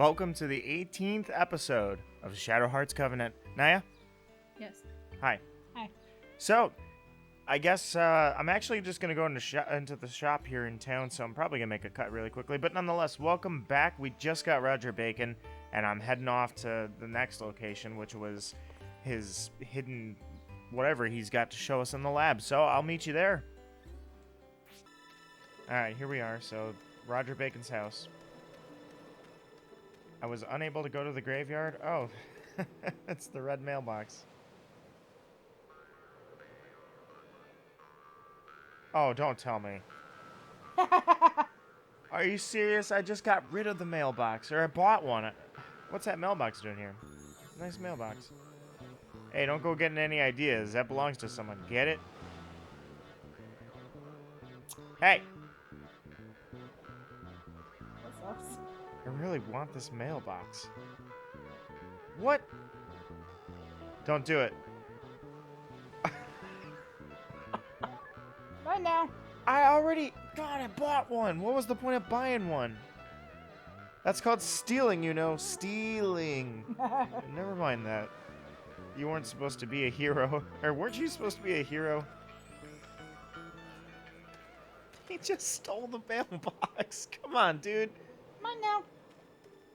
Welcome to the 18th episode of Shadow Hearts Covenant. Naya? Yes. Hi. Hi. So, I guess I'm actually just going to go into the shop here in town, so I'm probably going to make a cut really quickly. But nonetheless, welcome back. We just got Roger Bacon, and I'm heading off to the next location, which was his hidden whatever he's got to show us in the lab. So, I'll meet you there. Alright, here we are. So, Roger Bacon's house. I was unable to go to the graveyard. Oh, it's the red mailbox. Oh, don't tell me. Are you serious? I just got rid of the mailbox, or I bought one. What's that mailbox doing here? Nice mailbox. Hey, don't go getting any ideas. That belongs to someone. Get it? Hey! What's up? I really want this mailbox. What? Don't do it. Right now. God, I bought one. What was the point of buying one? That's called stealing, you know. Stealing. Never mind that. You weren't supposed to be a hero. Or weren't you supposed to be a hero? He just stole the mailbox. Come on, dude. Mine now.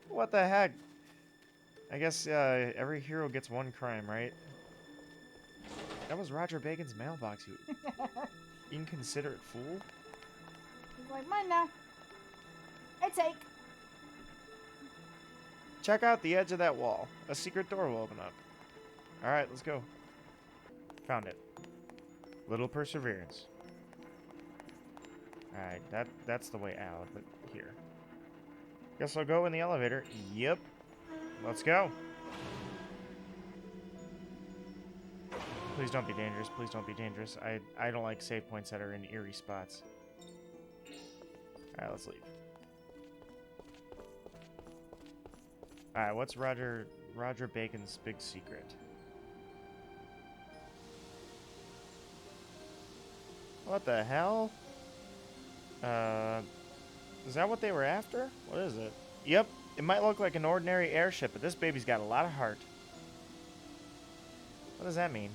What the heck? I guess every hero gets one crime, right? That was Roger Bacon's mailbox, you inconsiderate fool. He's like, mine now. I take. Check out the edge of that wall. A secret door will open up. Alright, let's go. Found it. Little perseverance. Alright, that's the way out, but here. Guess I'll go in the elevator. Yep. Let's go. Please don't be dangerous. Please don't be dangerous. I don't like save points that are in eerie spots. Alright, let's leave. Alright, what's Roger Bacon's big secret? What the hell? Is that what they were after? What is it? Yep, it might look like an ordinary airship, but this baby's got a lot of heart. What does that mean?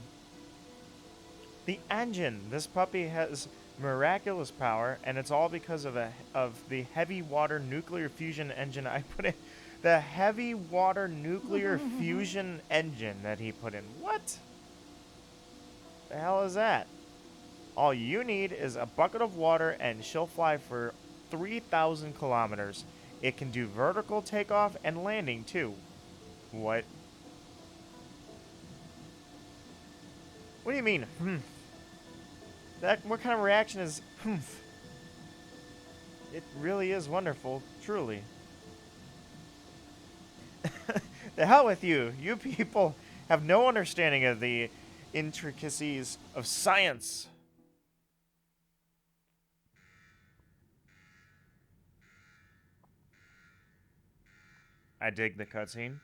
The engine! This puppy has miraculous power, and it's all because of the heavy water nuclear fusion engine I put in. The heavy water nuclear fusion engine that he put in. What? The hell is that? All you need is a bucket of water, and she'll fly for 3,000 kilometers. It can do vertical takeoff and landing, too. What? What do you mean, what kind of reaction is, It really is wonderful, truly. The hell with you. You people have no understanding of the intricacies of science. I dig the cutscene.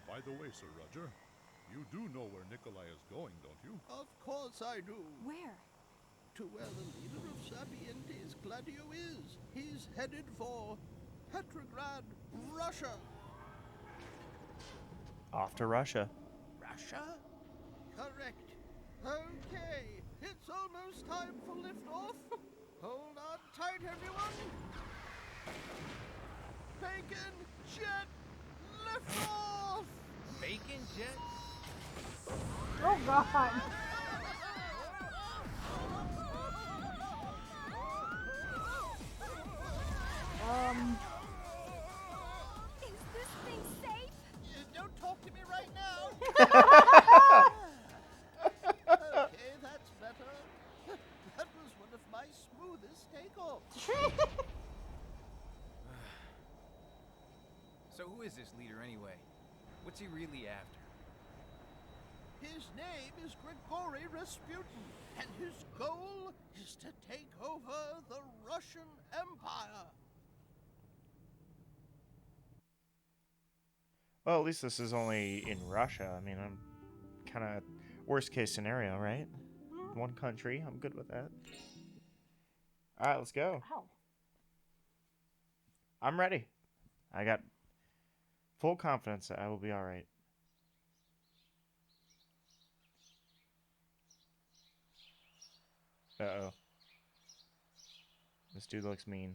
By the way, Sir Roger, you do know where Nikolai is going, don't you? Of course I do. Where? To where the leader of Sapientes, Gladio, is. He's headed for Petrograd, Russia. Off to Russia. Russia? Correct. Okay, it's almost time for liftoff. Hold on tight, everyone. Bacon jet liftoff! Bacon jet? Oh God. Is this thing safe? Don't talk to me right now. Okay, that's better. That was one of my smoothest takeoffs. So who is this leader anyway? What's he really after? His name is Grigory Rasputin, and his goal is to take over the Russian Empire. Well, at least this is only in Russia. I mean, kind of worst case scenario, right? One country. I'm good with that. All right, let's go. Ow. I'm ready. I got full confidence that I will be all right. Uh-oh. This dude looks mean.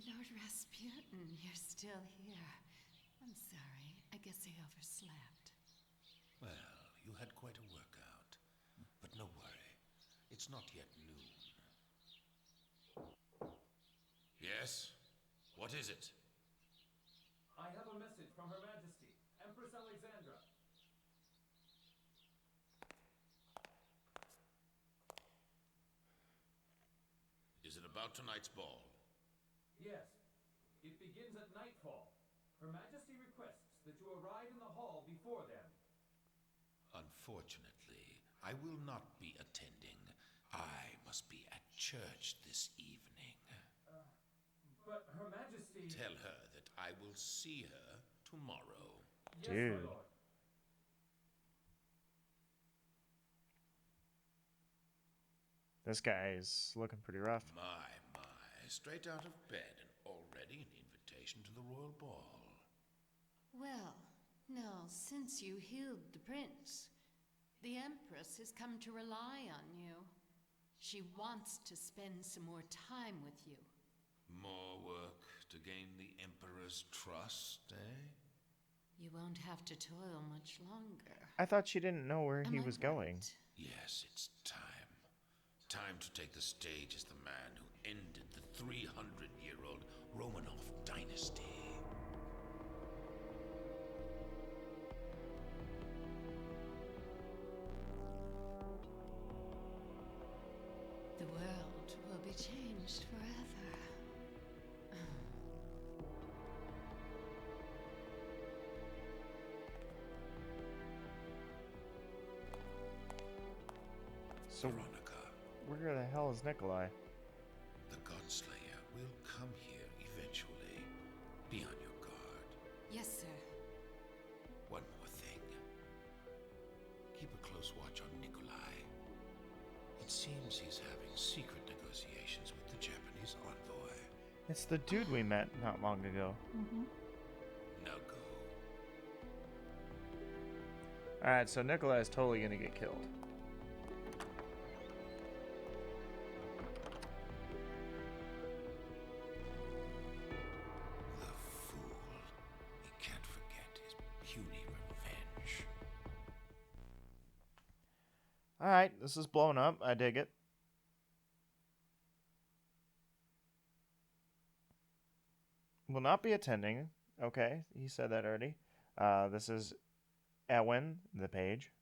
Lord Rasputin, you're still here. I'm sorry. I guess I overslept. Well, you had quite a workout. But no worry. It's not yet noon. Yes? What is it? I have a message from Her Majesty, Empress Alexandra. Is it about tonight's ball? Yes, it begins at nightfall. Her Majesty requests that you arrive in the hall before then. Unfortunately, I will not be attending. I must be at church this evening. But Her Majesty... Tell her that I will see her tomorrow. Yes, Dude. my lord. This guy is looking pretty rough. My. Straight out of bed and already an invitation to the royal ball. Well, now, since you healed the prince, the Empress has come to rely on you. She wants to spend some more time with you. More work to gain the Emperor's trust, eh? You won't have to toil much longer. I thought she didn't know where he Am I was going. right? Yes, it's time. Time to take the stage as the man who ended the 300-year-old Romanov dynasty. The world will be changed forever. So Veronica, where the hell is Nikolai? the Godslayer will come here eventually. Be on your guard. Yes, sir. One more thing. Keep a close watch on Nikolai. It seems he's having secret negotiations with the Japanese envoy. It's the dude we met not long ago. Now go. Alright, so Nikolai is totally gonna get killed. The fool. He can't forget his puny revenge. Alright, this is blown up. I dig it. Will not be attending. Okay, he said that already. This is Ewen, the page.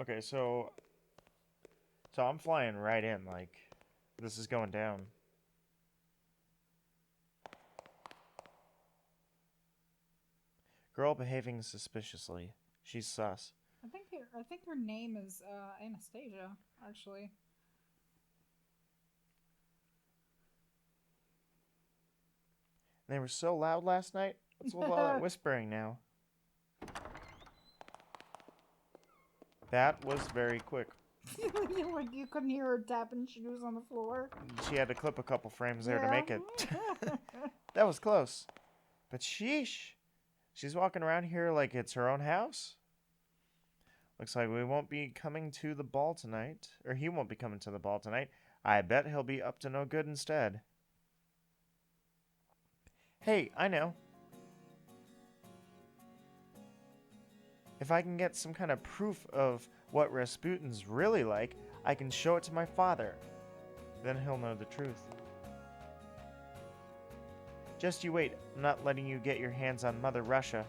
Okay, so I'm flying right in, like, this is going down. Girl behaving suspiciously. She's sus. I think her name is Anastasia, actually. They were so loud last night. What's with all that whispering now? That was very quick. Like you couldn't hear her tapping shoes on the floor. She had to clip a couple frames there to make it. That was close. But sheesh. She's walking around here like it's her own house. Looks like we won't be coming to the ball tonight. Or he won't be coming to the ball tonight. I bet he'll be up to no good instead. Hey, I know. If I can get some kind of proof of what Rasputin's really like, I can show it to my father. Then he'll know the truth. Just you wait. I'm not letting you get your hands on Mother Russia.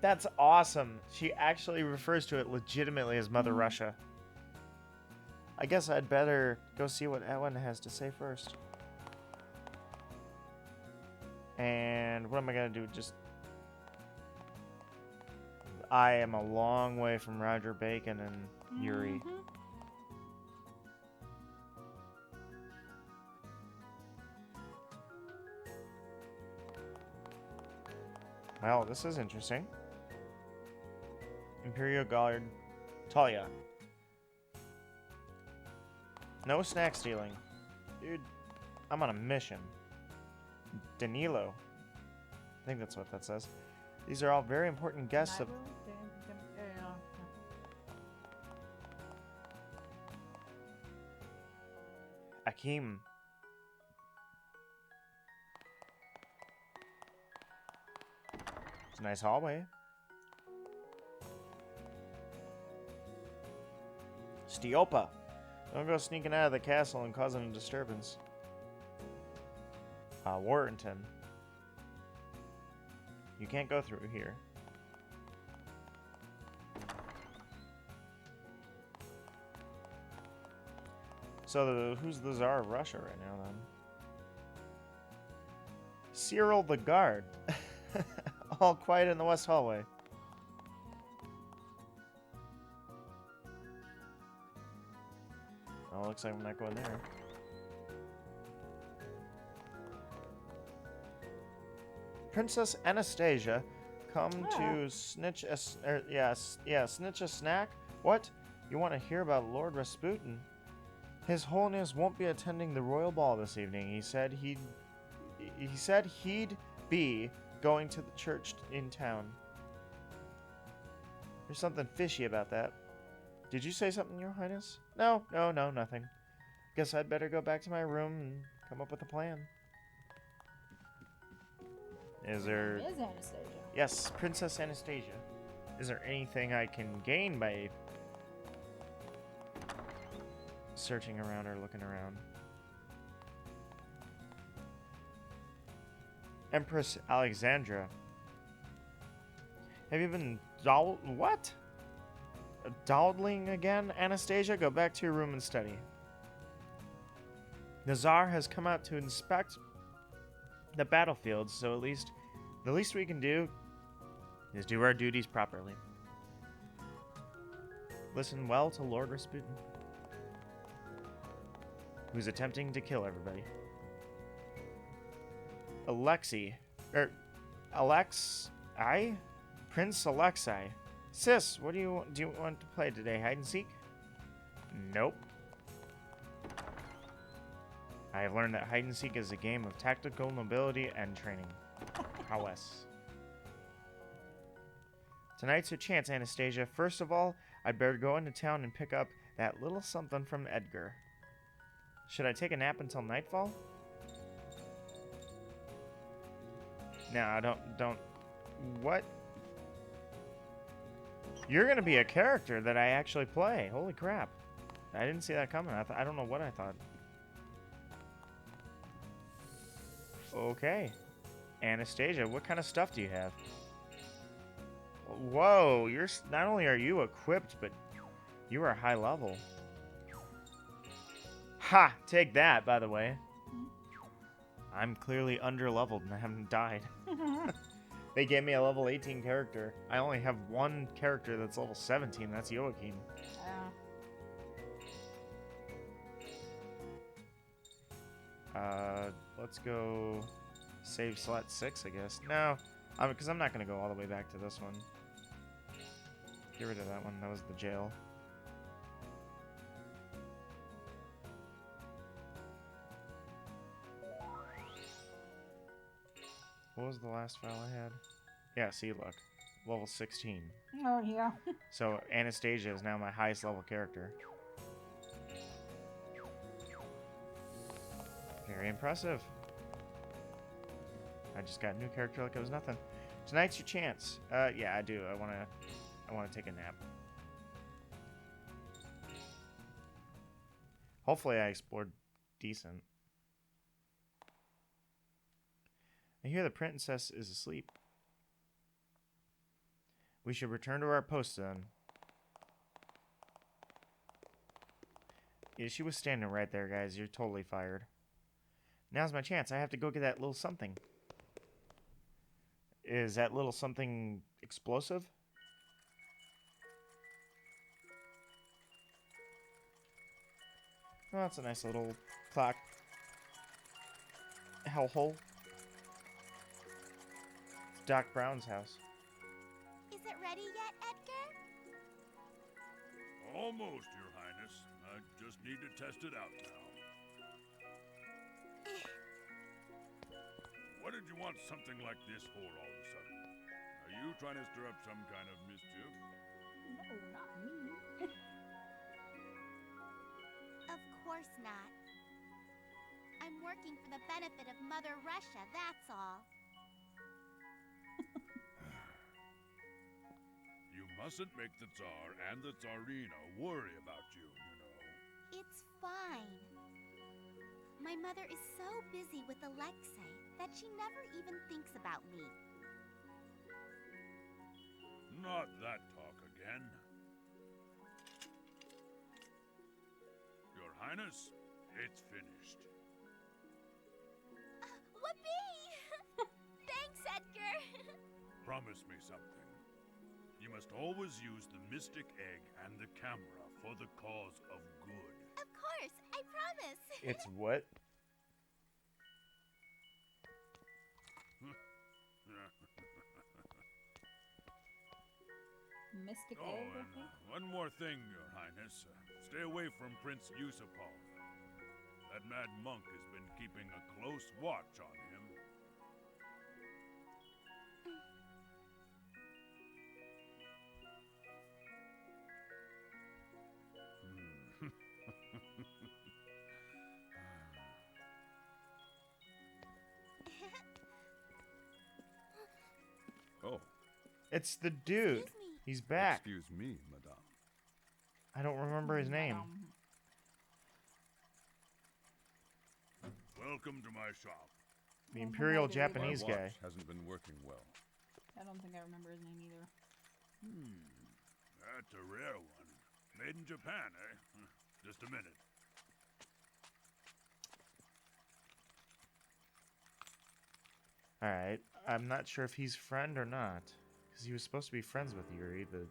That's awesome. She actually refers to it legitimately as Mother Russia. I guess I'd better go see what Ewen has to say first. And what am I going to do? Just... I am a long way from Roger Bacon and Yuri. Well, this is interesting. Imperial Guard, Talia. No snack stealing. Dude, I'm on a mission. Danilo. I think that's what that says. These are all very important guests of... Akeem. It's a nice hallway. Stiopa. Don't go sneaking out of the castle and causing a disturbance. Warrington. You can't go through here. So who's the Tsar of Russia right now, then? Cyril the Guard. All quiet in the West Hallway. Oh, looks like I'm not going there. Princess Anastasia, come to snitch a snitch a snack. What? You want to hear about Lord Rasputin? His Holiness won't be attending the royal ball this evening. He said he'd be going to the church in town. There's something fishy about that. Did you say something, Your Highness? No, nothing. Guess I'd better go back to my room and come up with a plan. Is there... Is Anastasia. Yes, Princess Anastasia. Is there anything I can gain by searching around or looking around? Empress Alexandra. Have you been dawdling again, Anastasia? Go back to your room and study. The Tsar has come out to inspect the battlefield, so the least we can do is do our duties properly. Listen well to Lord Rasputin, who's attempting to kill everybody. Prince Alexei. Sis, what do you want to play today? Hide and seek? Nope. I have learned that hide and seek is a game of tactical nobility and training. Prowess. Tonight's your chance, Anastasia. First of all, I'd better go into town and pick up that little something from Edgar. Should I take a nap until nightfall? No, don't. What? You're gonna be a character that I actually play. Holy crap. I didn't see that coming. I don't know what I thought. Okay. Anastasia, what kind of stuff do you have? Whoa, not only are you equipped, but you are high level. Ha! Take that, by the way. I'm clearly under-leveled and I haven't died. They gave me a level 18 character. I only have one character that's level 17. That's Joachim. Let's go save slot 6, I guess. No, because I'm not going to go all the way back to this one. Get rid of that one. That was the jail. What was the last file I had? Yeah, see, look. Level 16. Oh, yeah. So Anastasia is now my highest level character. Very impressive. I just got a new character like it was nothing. Tonight's your chance. Yeah, I do. I wanna take a nap. Hopefully I explored decent. I hear the princess is asleep. We should return to our post then. Yeah, she was standing right there, guys. You're totally fired. Now's my chance. I have to go get that little something. Is that little something explosive? Oh, that's a nice little clock. Hellhole. It's Doc Brown's house. Is it ready yet, Edgar? Almost, Your Highness. I just need to test it out now. What did you want something like this for all of a sudden? Are you trying to stir up some kind of mischief? No, not me. Of course not. I'm working for the benefit of Mother Russia, that's all. You mustn't make the Tsar and the Tsarina worry about you, you know. It's fine. My mother is so busy with Alexei that she never even thinks about me. Not that talk again. Your Highness, it's finished. Whoopee! Thanks, Edgar! Promise me something. You must always use the mystic egg and the camera for the cause of good. Of course, I promise. It's what? Mystic Oh, egg, I and think? one more thing, Your Highness. Stay away from Prince Yusupov. That mad monk has been keeping a close watch on him. Oh, It's the dude. Excuse me. He's back. excuse me, madame. I don't remember his name. Welcome to my shop. The Imperial Japanese My guy. watch hasn't been working well. I don't think I remember his name either. That's a rare one. Made in Japan, eh? Just a minute. Alright. I'm not sure if he's friend or not. Because he was supposed to be friends with Yuri, but...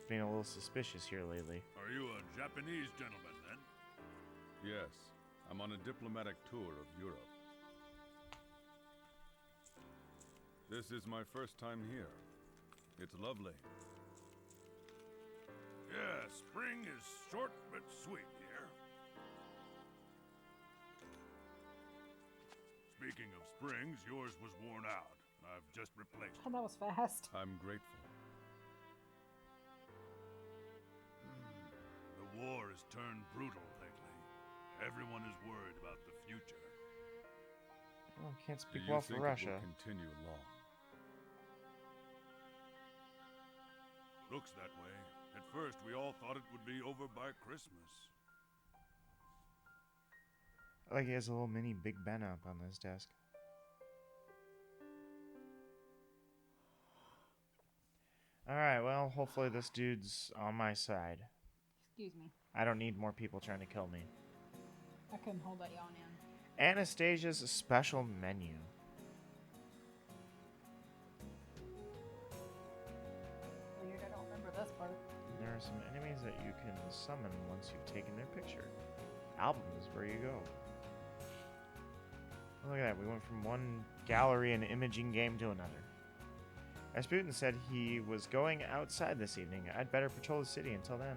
being a little suspicious here lately. Are you a Japanese gentleman, then? Yes, I'm on a diplomatic tour of Europe. This is my first time here. It's lovely. Yeah, spring is short but sweet here. Speaking of springs, yours was worn out. I've just replaced Oh, it. that was fast. I'm grateful. The war has turned brutal lately. Everyone is worried about the future. Oh, can't Do speak you well think for it Russia. will continue long? Looks that way. At first, we all thought it would be over by Christmas. I like he has a little mini Big Ben up on his desk. Alright, well, hopefully this dude's on my side. Excuse me. I don't need more people trying to kill me. I couldn't hold that yawn in. Anastasia's special menu. Weird, I don't remember this part. There are some enemies that you can summon once you've taken their picture. Album is where you go. Look at that, we went from one gallery and imaging game to another. Rasputin said he was going outside this evening. I'd better patrol the city until then.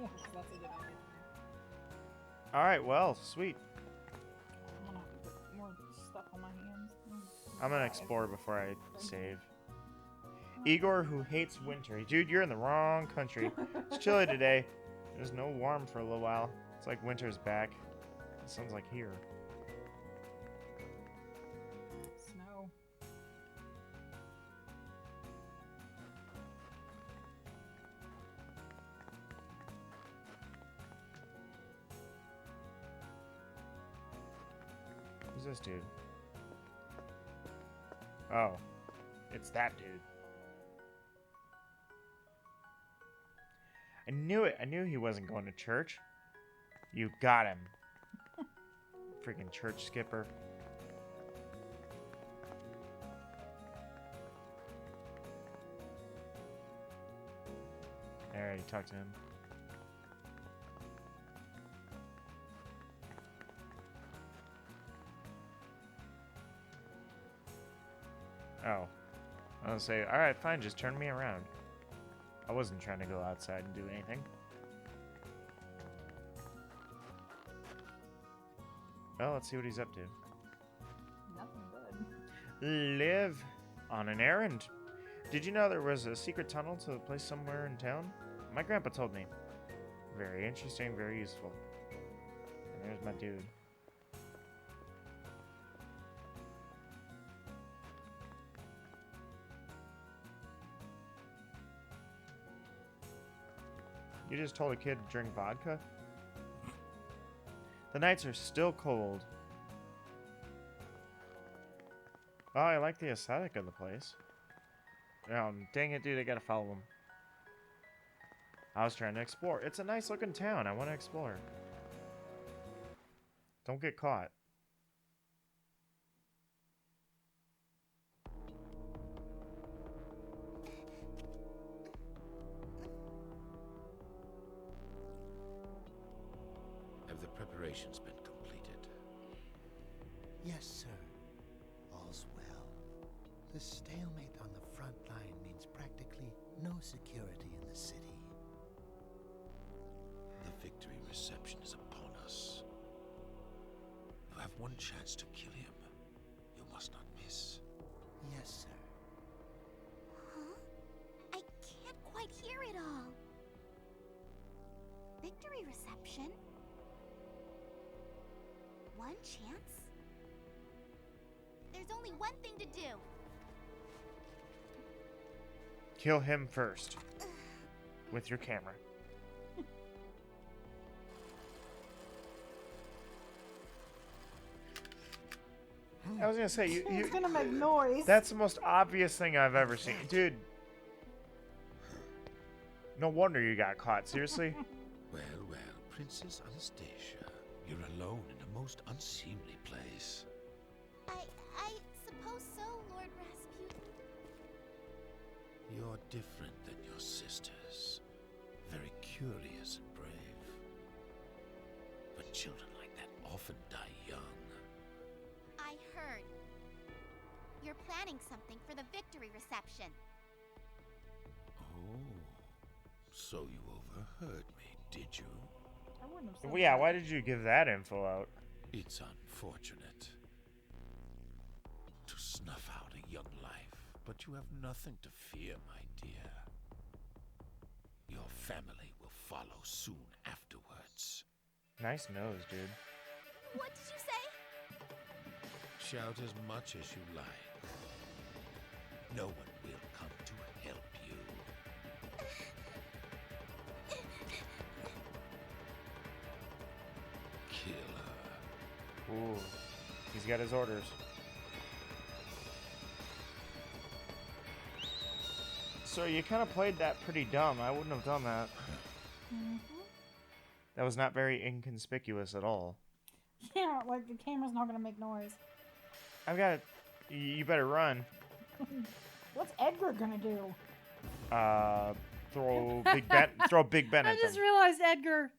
Yeah, 'cause that's a good idea. Alright, well, sweet. I'm gonna have to put more stuff on my hands. I'm gonna explore before I save. Igor, who hates winter. Dude, you're in the wrong country. It's chilly today. There's no warm for a little while. It's like winter's back. It sounds like here. Snow. Who's this dude? Oh. It's that dude. I knew it. I knew he wasn't going to church. You got him. Freaking church skipper. I already talked to him. Oh. I was gonna say, alright, fine, just turn me around. I wasn't trying to go outside and do anything. Well, let's see what he's up to. Nothing good. Live on an errand. Did you know there was a secret tunnel to a place somewhere in town? My grandpa told me. Very interesting, very useful. And there's my dude. You just told a kid to drink vodka? The nights are still cold. Oh, I like the aesthetic of the place. Oh, dang it, dude, I gotta follow him. I was trying to explore. It's a nice looking town. I want to explore. Don't get caught. Have the preparations been completed? Yes, sir. All's well. The stalemate on the front line means practically no security in the city. The victory reception is upon us. You have one chance to kill him. You must not miss. Yes, sir. Huh? I can't quite hear it all. Victory reception? One chance? There's only one thing to do. Kill him first. With your camera. I was gonna say, It's gonna make noise. That's the most obvious thing I've ever seen. Dude. No wonder you got caught, seriously? Well, well, Princess Anastasia, you're alone in a most unseemly place. I suppose so, Lord Rasputin. You're different than your sisters. Very curious and brave. But children like that often die young. I heard. You're planning something for the victory reception. Oh, so you overheard me, did you? I wouldn't have said Well, yeah, that. why did you give that info out? It's unfortunate to snuff out a young life, but you have nothing to fear, my dear. Your family will follow soon afterwards. Nice nose, dude. What did you say? Shout as much as you like. No one will come to help you. Kill her. Ooh. He's got his orders. So you kind of played that pretty dumb. I wouldn't have done that. Mm-hmm. That was not very inconspicuous at all. Yeah, like the camera's not gonna make noise. I've got it. You better run. What's Edgar gonna do? Throw Big Ben. Throw Big Ben I at just them. realized Edgar.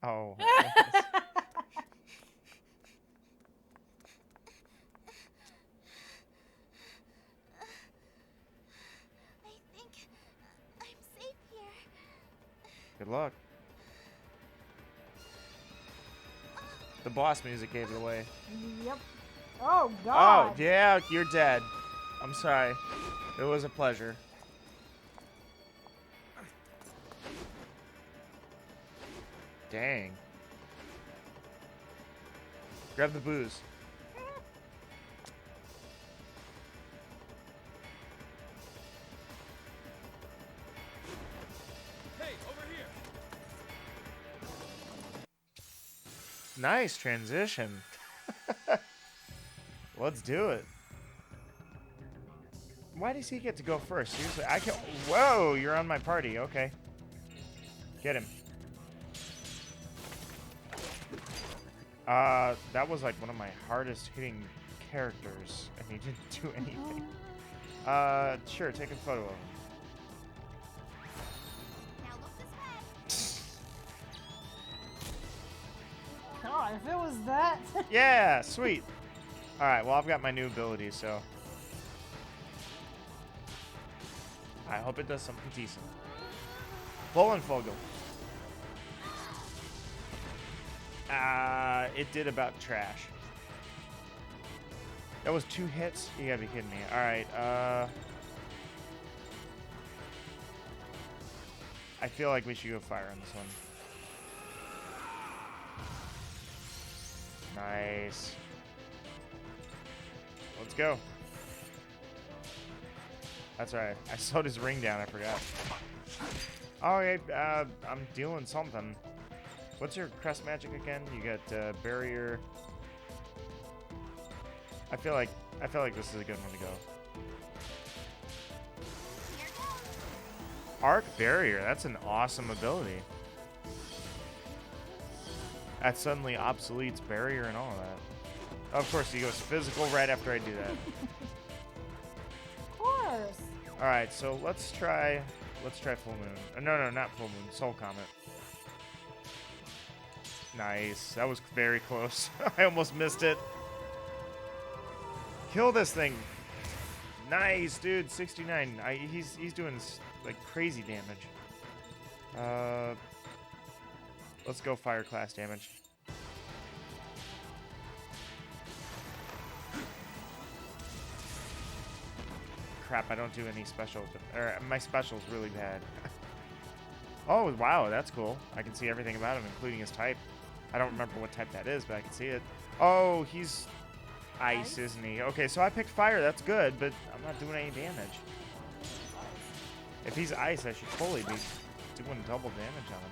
Oh. I think I'm safe here. Good luck. The boss music gave it away. Yep. Oh God. Oh, yeah, you're dead. I'm sorry. It was a pleasure. Dang. Grab the booze. Hey, over here! Nice transition. Let's do it. Why does he get to go first? Seriously, I can't. Whoa, you're on my party. Okay. Get him. That was like one of my hardest hitting characters, and he didn't do anything. Sure, take a photo of him. Now Oh, if it was that. Yeah, sweet. All right, well, I've got my new ability, so I hope it does something decent. Bullenvogel. It did about trash. That was 2 hits? You gotta be kidding me. All right, I feel like we should go fire on this one. Nice. Let's go. That's right. I slowed his ring down. I forgot. Oh, okay. I'm dealing something. What's your crest magic again? You got barrier. I feel like this is a good one to go. Arc barrier. That's an awesome ability. That suddenly obsoletes barrier and all of that. Of course, he goes physical right after I do that. Of course. All right, so let's try full moon. No, not full moon. Soul comet. Nice. That was very close. I almost missed it. Kill this thing. Nice, dude. 69. He's doing like crazy damage. Let's go fire class damage. Crap, I don't do any special. My special's really bad. Oh, wow, that's cool. I can see everything about him, including his type. I don't remember what type that is, but I can see it. Oh, he's ice, isn't he? Okay, so I picked fire. That's good, but I'm not doing any damage. If he's ice, I should totally be doing double damage on him.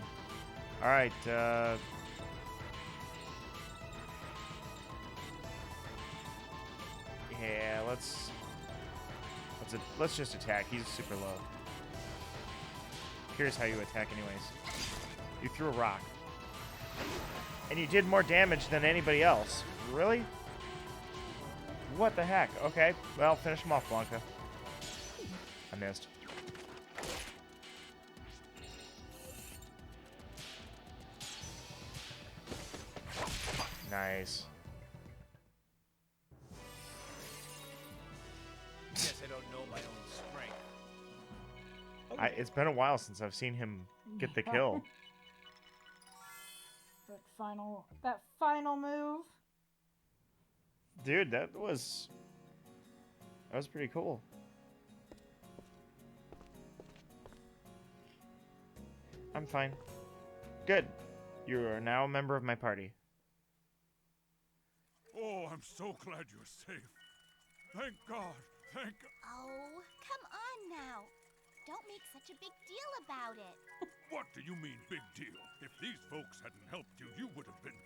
All right, yeah, let's just attack. He's super low. Here's how you attack anyways. You threw a rock. And you did more damage than anybody else. Really? What the heck? Okay, well, finish him off, Blanca. I missed. Nice. Guess I don't know my own strength. It's been a while since I've seen him get the kill. That final move. Dude, that was pretty cool. I'm fine. Good. You are now a member of my party. Oh, I'm so glad you're safe. Thank God. Thank God. Oh, come on now. Don't make such a big deal about it. What do you mean, big deal? If these folks hadn't helped you, you would have been...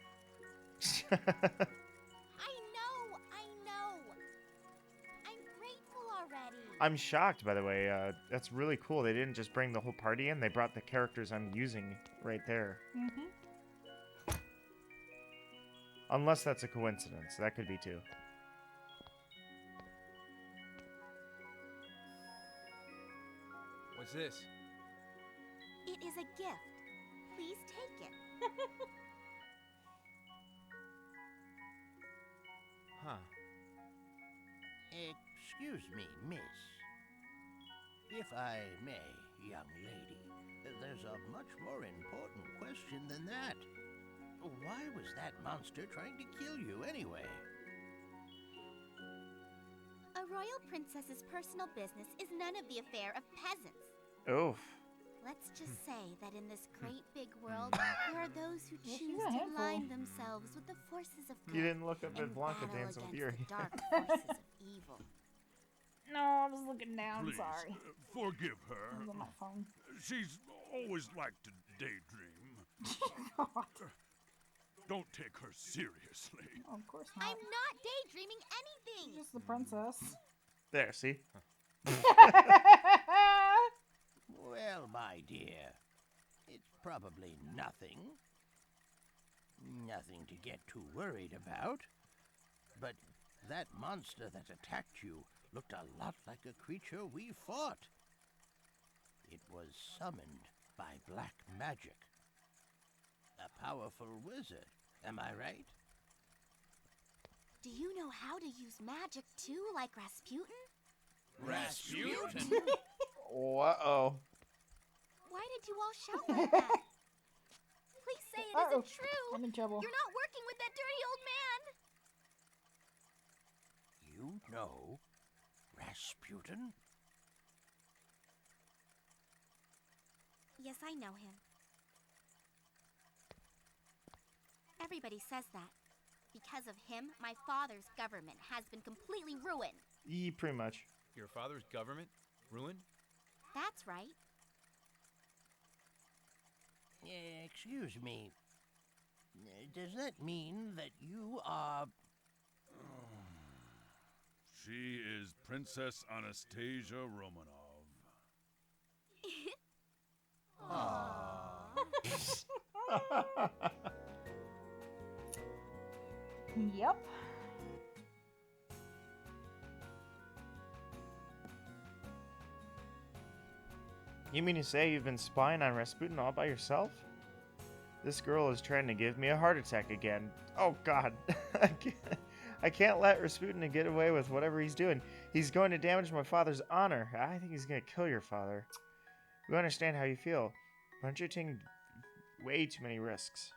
I know. I'm grateful already. I'm shocked, by the way. That's really cool. They didn't just bring the whole party in. They brought the characters I'm using right there. Mm-hmm. Unless that's a coincidence. That could be too. What's this? It is a gift. Please take it. Huh. Excuse me, miss. If I may, young lady, there's a much more important question than that. Why was that monster trying to kill you anyway? A royal princess's personal business is none of the affair of peasants. Oof. Let's just say that in this great big world, there are those who choose to align themselves with the forces of good. You didn't look up at and Blanca battle Dance of against Fury. the dark forces of evil. No, I was looking down. Please, Sorry. Forgive her. I was on my phone. She's always liked to daydream. Don't take her seriously. Oh, of course not. I'm not daydreaming anything. Just the princess. There, see? Well, my dear, it's probably nothing. Nothing to get too worried about. But that monster that attacked you looked a lot like a creature we fought. It was summoned by black magic. A powerful wizard Am I right? Do you know how to use magic too, like Rasputin? Rasputin? Uh-oh. Why did you all shout like that? Please say it Uh-oh. isn't true. I'm in trouble. You're not working with that dirty old man. You know Rasputin? Yes, I know him. Everybody says that. Because of him, my father's government has been completely ruined. Pretty much. Your father's government? Ruined? That's right. Excuse me. Does that mean that you are... She is Princess Anastasia Romanov. Yep. You mean to say you've been spying on Rasputin all by yourself? This girl is trying to give me a heart attack again. Oh god. I can't let Rasputin get away with whatever he's doing. He's going to damage my father's honor. I think he's going to kill your father. We understand how you feel, but aren't you taking way too many risks?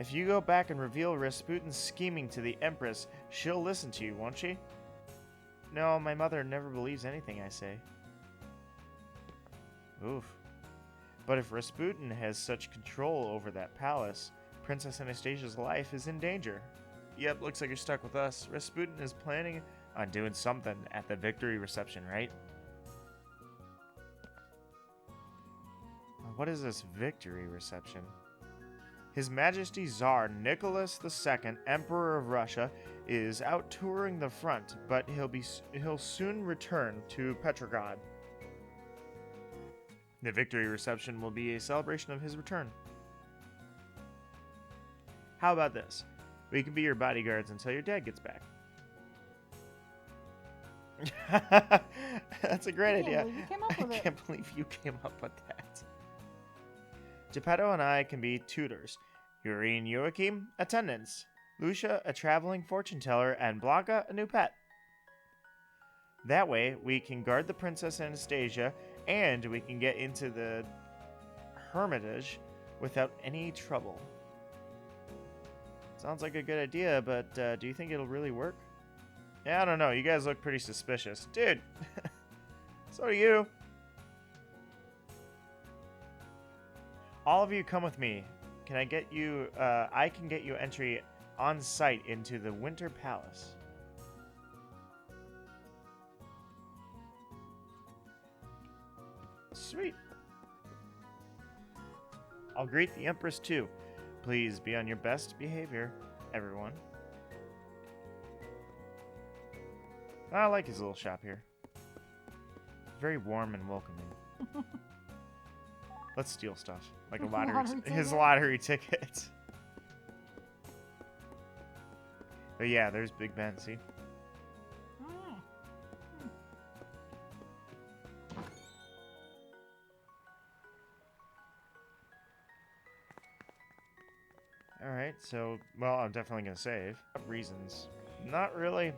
If you go back and reveal Rasputin's scheming to the Empress, she'll listen to you, won't she? No, my mother never believes anything I say. Oof. But if Rasputin has such control over that palace, Princess Anastasia's life is in danger. Yep, looks like you're stuck with us. Rasputin is planning on doing something at the victory reception, right? What is this victory reception? His Majesty Tsar Nicholas II, Emperor of Russia, is out touring the front, but he'll soon return to Petrograd. The victory reception will be a celebration of his return. How about this? We can be your bodyguards until your dad gets back. That's a great idea. You came up with I it. can't believe you came up with that. Geppetto and I can be tutors. Yuri and Joachim, attendants. Lucia, a traveling fortune teller, and Blanca, a new pet. That way, we can guard the Princess Anastasia, and we can get into the Hermitage without any trouble. Sounds like a good idea, but do you think it'll really work? Yeah, I don't know. You guys look pretty suspicious. Dude! So do you. All of you come with me. Can I get you, I can get you entry on site into the Winter Palace. Sweet. I'll greet the Empress too. Please be on your best behavior, everyone. I like his little shop here. Very warm and welcoming. Let's steal stuff. Like a lottery. His lottery ticket. But yeah, there's Big Ben, see? Alright, so, well, I'm definitely gonna save. Reasons. Not really.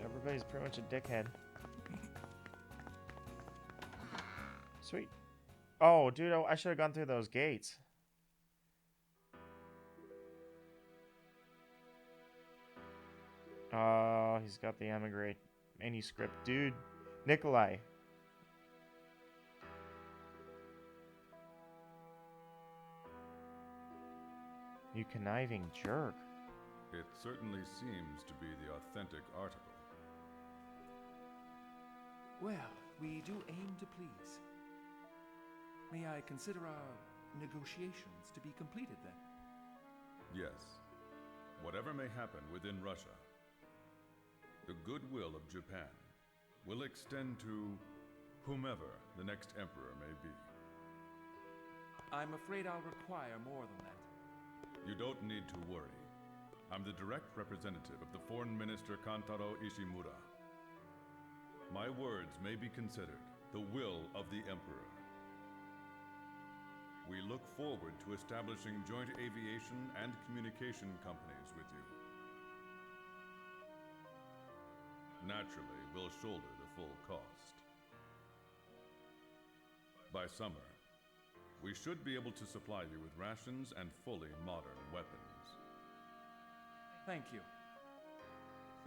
Everybody's pretty much a dickhead. Sweet. Oh, dude, I should have gone through those gates. Oh, he's got the emigrate manuscript. Dude, Nikolai. You conniving jerk. It certainly seems to be the authentic article. Well, we do aim to please. May I consider our negotiations to be completed then? Yes. Whatever may happen within Russia, the goodwill of Japan will extend to whomever the next emperor may be. I'm afraid I'll require more than that. You don't need to worry. I'm the direct representative of the Foreign Minister Kantaro Ishimura. My words may be considered the will of the emperor. We look forward to establishing joint aviation and communication companies with you. Naturally, we'll shoulder the full cost. By summer, we should be able to supply you with rations and fully modern weapons. Thank you.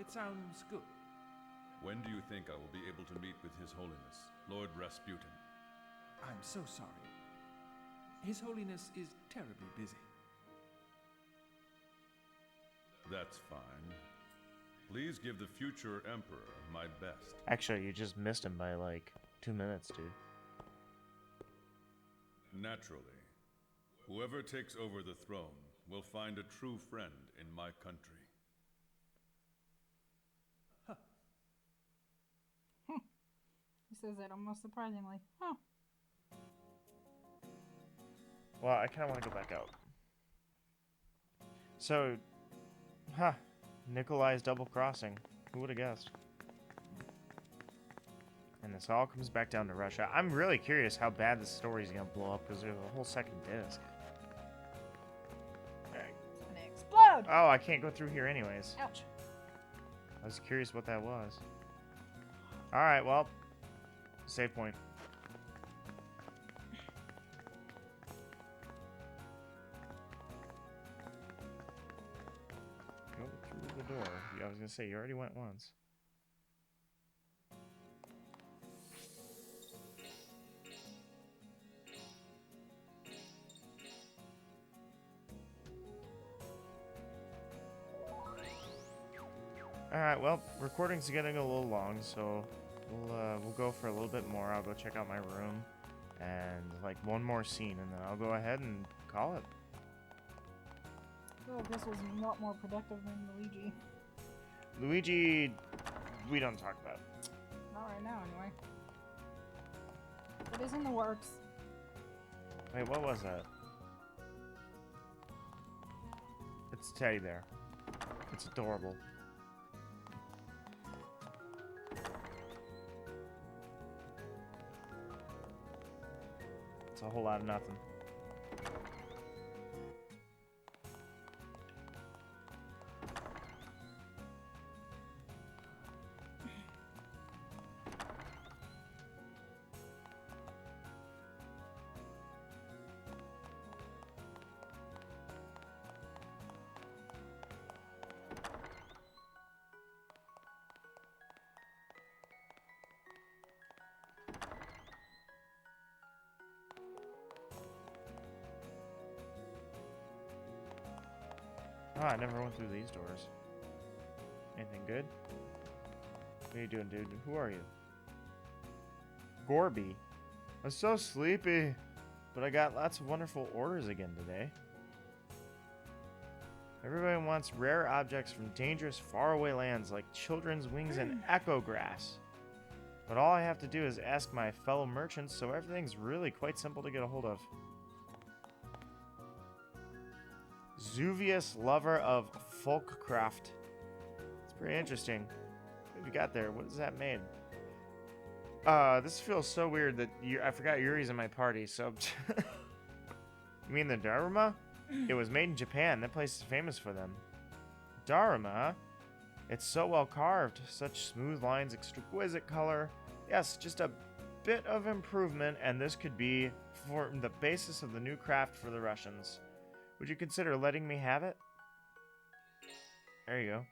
It sounds good. When do you think I will be able to meet with His Holiness, Lord Rasputin? I'm so sorry. His Holiness is terribly busy. That's fine. Please give the future Emperor my best. Actually, you just missed him by like 2 minutes, dude. Naturally, whoever takes over the throne will find a true friend in my country. He says that almost surprisingly. Huh. Well, I kind of want to go back out. So, Nikolai's double crossing. Who would have guessed? And this all comes back down to Russia. I'm really curious how bad this story's gonna blow up because there's a whole second disc. It's gonna explode! Oh, I can't go through here anyways. Ouch. I was curious what that was. Alright, well, save point. Go through the door. Yeah, I was gonna say, you already went once. Alright, well, recording's getting a little long, so we'll go for a little bit more. I'll go check out my room and like one more scene, and then I'll go ahead and call it. I feel like this was a lot more productive than Luigi. Luigi, we don't talk about. Not right now, anyway. It is in the works. Wait, what was that? It's a teddy bear. It's adorable. It's a whole lot of nothing. Oh, I never went through these doors. Anything good? What are you doing, dude? Who are you? Gorby. I'm so sleepy. But I got lots of wonderful orders again today. Everybody wants rare objects from dangerous faraway lands like children's wings and echo grass. But all I have to do is ask my fellow merchants, so everything's really quite simple to get a hold of. Zuvius, lover of folkcraft. It's pretty interesting. What have you got there? What does that mean? This feels so weird that I forgot Yuri's in my party, so... You mean the Daruma? It was made in Japan. That place is famous for them. Daruma? It's so well carved. Such smooth lines, exquisite color. Yes, just a bit of improvement, and this could be for the basis of the new craft for the Russians. Would you consider letting me have it? There you go.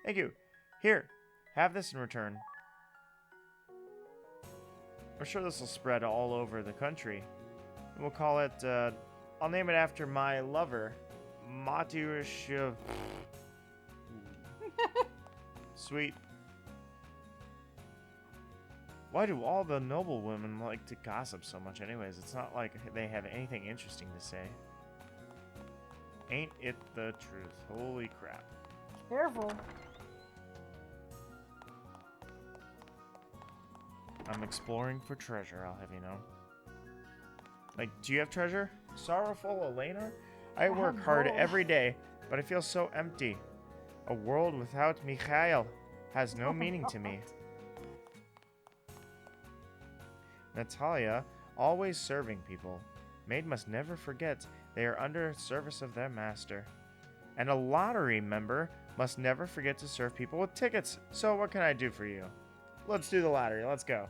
Thank you. Here, have this in return. I'm sure this will spread all over the country. We'll call it, I'll name it after my lover, Matyush. Sweet. Why do all the noble women like to gossip so much anyways? It's not like they have anything interesting to say. Ain't it the truth? Holy crap. Careful. I'm exploring for treasure, I'll have you know. Like, do you have treasure? Sorrowful Elena? I work hard every day, but I feel so empty. A world without Mikhail has no meaning to me. Natalia, always serving people. Maid must never forget they are under service of their master. And a lottery member must never forget to serve people with tickets. So what can I do for you? Let's do the lottery. Let's go.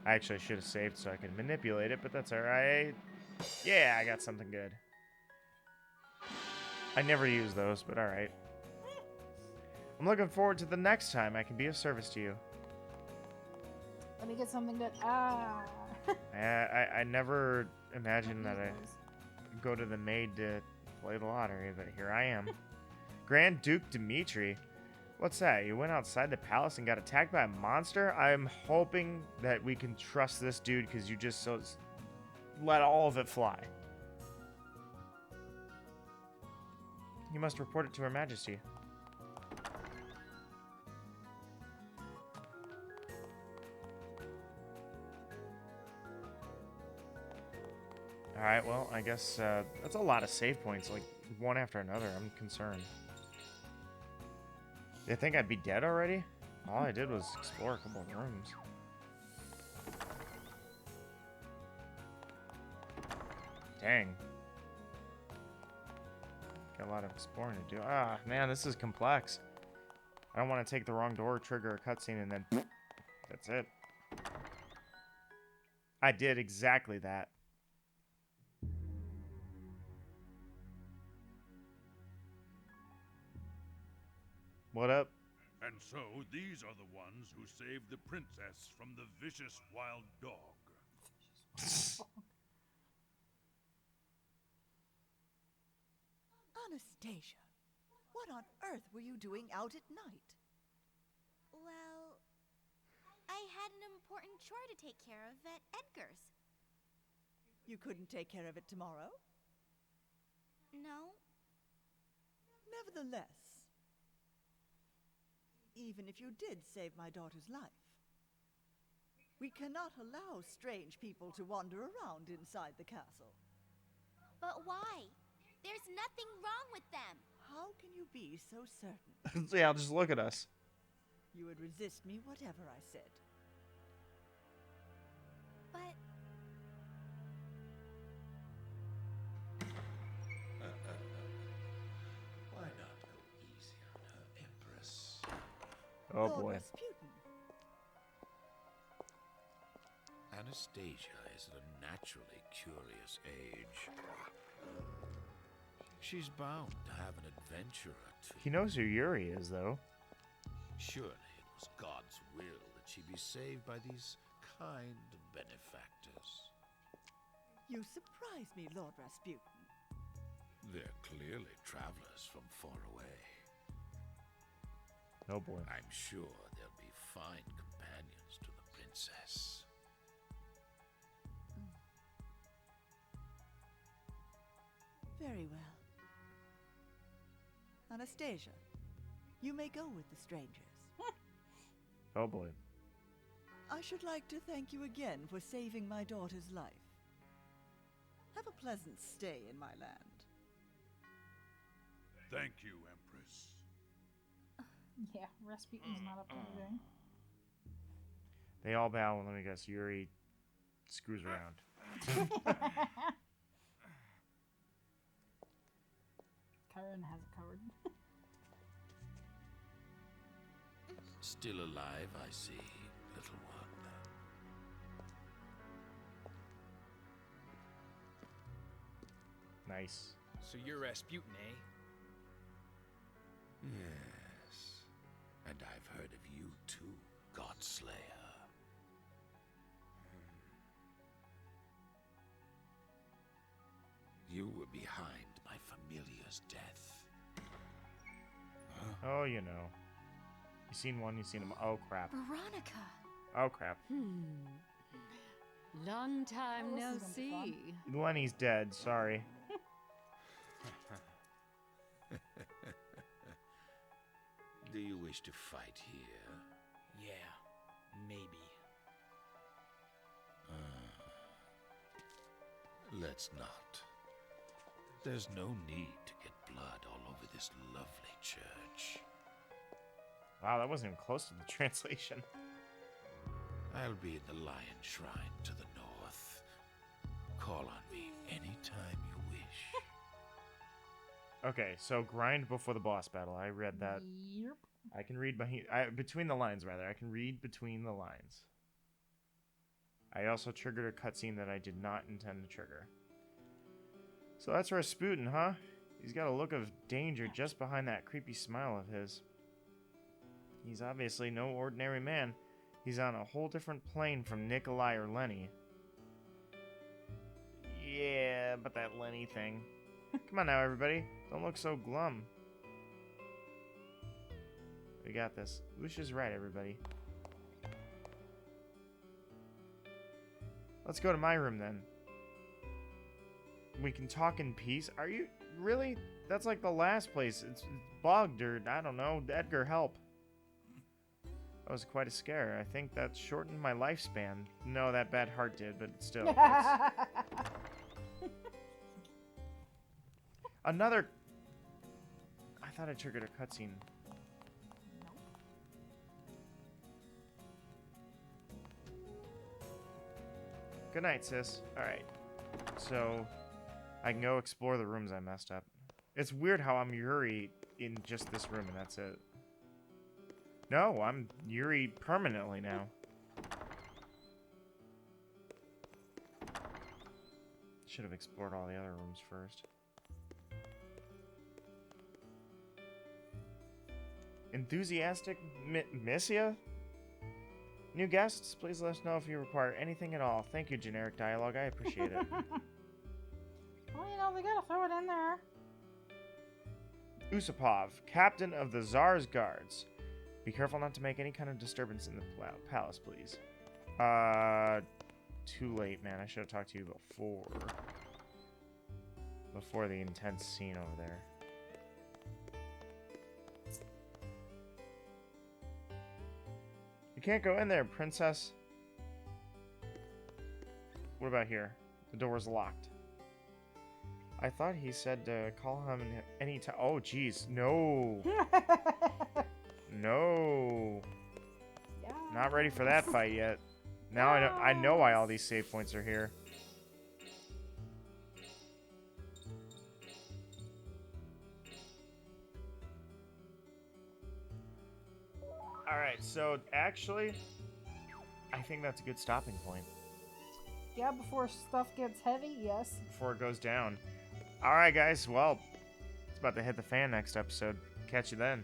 I actually should have saved so I could manipulate it, but that's alright. Yeah, I got something good. I never use those, but alright. I'm looking forward to the next time I can be of service to you. Let me get something good. Ah. I never imagined that I go to the maid to play the lottery, but here I am. Grand Duke Dimitri. What's that? You went outside the palace and got attacked by a monster? I'm hoping that we can trust this dude because you just let all of it fly. You must report it to Her Majesty. Alright, well, I guess that's a lot of save points, like one after another. I'm concerned. They think I'd be dead already? All I did was explore a couple of rooms. Dang. Got a lot of exploring to do. Ah, man, this is complex. I don't want to take the wrong door, trigger a cutscene, and then that's it. I did exactly that. What up? And so, these are the ones who saved the princess from the vicious wild dog. Anastasia, what on earth were you doing out at night? Well, I had an important chore to take care of at Edgar's. You couldn't take care of it tomorrow? No. Nevertheless, even if you did save my daughter's life, we cannot allow strange people to wander around inside the castle. But why? There's nothing wrong with them. How can you be so certain? Yeah, just look at us. You would resist me whatever I said. But... Why not go easy on her, Empress? Oh Lord boy. Rasputin. Anastasia is at a naturally curious age. She's bound to have an adventure or two. He knows who Yuri is, though. Surely it was God's will that she be saved by these kind benefactors. You surprise me, Lord Rasputin. They're clearly travelers from far away. Oh boy. I'm sure they'll be fine companions to the princess. Very well. Anastasia, you may go with the strangers. Oh boy. I should like to thank you again for saving my daughter's life. Have a pleasant stay in my land. Thank you, Empress. Yeah, Rasputin's not up to anything. They all bow, and let me guess, Yuri screws around. Karen has it covered. Still alive, I see, little one. Nice. So you're Rasputin, eh? Yes. And I've heard of you too, Godslayer. You were behind my familiar's death. Oh, you know. You seen one, you seen them. Oh, crap. Veronica. Oh, crap. Long time Oh, no this is gonna be fun. see. Lenny's dead, sorry. Do you wish to fight here? Yeah, maybe. Let's not. There's no need to get blood all over this lovely church. Wow, that wasn't even close to the translation. I'll be in the Lion Shrine to the north. Call on me anytime you wish. Okay, so grind before the boss battle. I read that. Yep. I can read between the lines, rather. I can read between the lines. I also triggered a cutscene that I did not intend to trigger. So that's Rasputin, huh? He's got a look of danger just behind that creepy smile of his. He's obviously no ordinary man. He's on a whole different plane from Nikolai or Lenny. Yeah, but that Lenny thing. Come on now, everybody. Don't look so glum. We got this. Lucia's right, everybody. Let's go to my room, then. We can talk in peace? Are you... Really? That's like the last place. It's bogged or... I don't know. Edgar, help. That was quite a scare. I think that shortened my lifespan. No, that bad heart did, but still. Another... I thought I triggered a cutscene. Good night, sis. Alright. So, I can go explore the rooms I messed up. It's weird how I'm Yuri in just this room and that's it. No, I'm Yuri permanently now. Should have explored all the other rooms first. Enthusiastic Missia? New guests, please let us know if you require anything at all. Thank you, generic dialogue. I appreciate it. Well, you know, they gotta throw it in there. Usupov, captain of the Tsar's guards. Be careful not to make any kind of disturbance in the palace, please. Too late, man. I should have talked to you before the intense scene over there. You can't go in there, princess. What about here? The door's locked. I thought he said to call him any time. Oh, jeez. No. No. Yeah. Not ready for that fight yet. Now I know why all these save points are here. Alright, so actually, I think that's a good stopping point. Yeah, before stuff gets heavy, yes. Before it goes down. Alright, guys, well, it's about to hit the fan next episode. Catch you then.